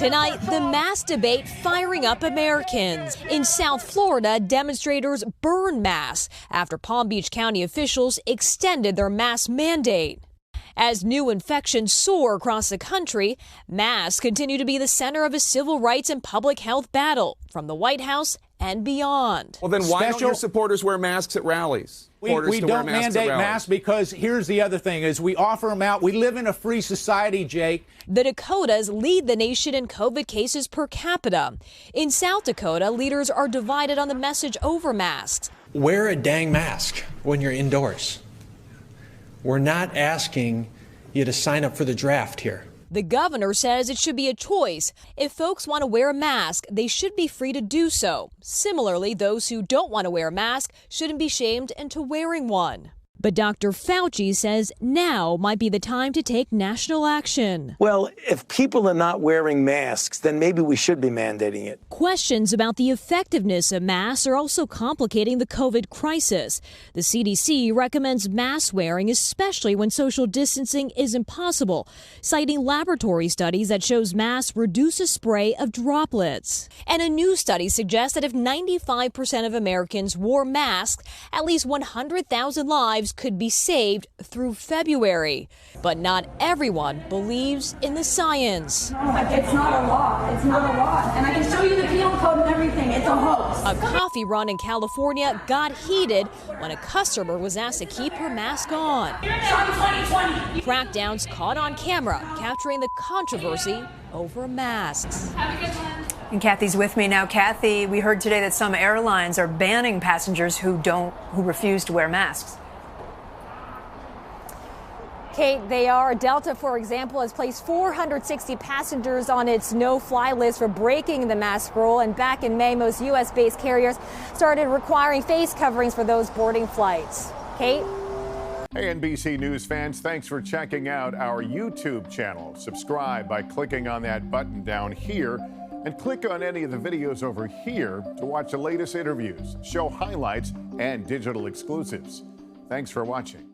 Tonight, the mask debate firing up Americans. In South Florida, demonstrators burn masks after Palm Beach County officials extended their mask mandate. As new infections soar across the country, masks continue to be the center of a civil rights and public health battle from the White House and beyond. Well, then why don't your supporters wear masks at rallies? We don't mandate masks because here's the other thing is we offer them out. We live in a free society, Jake. The Dakotas lead the nation in COVID cases per capita. In South Dakota, leaders are divided on the message over masks. Wear a dang mask when you're indoors. We're not asking you to sign up for the draft here. The governor says it should be a choice. If folks want to wear a mask, they should be free to do so. Similarly, those who don't want to wear a mask shouldn't be shamed into wearing one. But Dr. Fauci says now might be the time to take national action. Well, if people are not wearing masks, then maybe we should be mandating it. Questions about the effectiveness of masks are also complicating the COVID crisis. The CDC recommends mask wearing, especially when social distancing is impossible, citing laboratory studies that shows masks reduce a spray of droplets. And a new study suggests that if 95% of Americans wore masks, at least 100,000 lives could be saved through February. But not everyone believes in the science. No, it's not a law. It's not a law. And I can show you the penal code and everything. It's a hoax. A coffee run in California got heated when a customer was asked to keep her mask on. Crackdowns caught on camera, capturing the controversy over masks. And Kathy's with me now. Kathy, we heard today that some airlines are banning passengers who refuse to wear masks. Kate, they are. Delta, for example, has placed 460 passengers on its no-fly list for breaking the mask rule. And back in May, most U.S.-based carriers started requiring face coverings for those boarding flights. Kate? Hey, NBC News fans, thanks for checking out our YouTube channel. Subscribe by clicking on that button down here and click on any of the videos over here to watch the latest interviews, show highlights, and digital exclusives. Thanks for watching.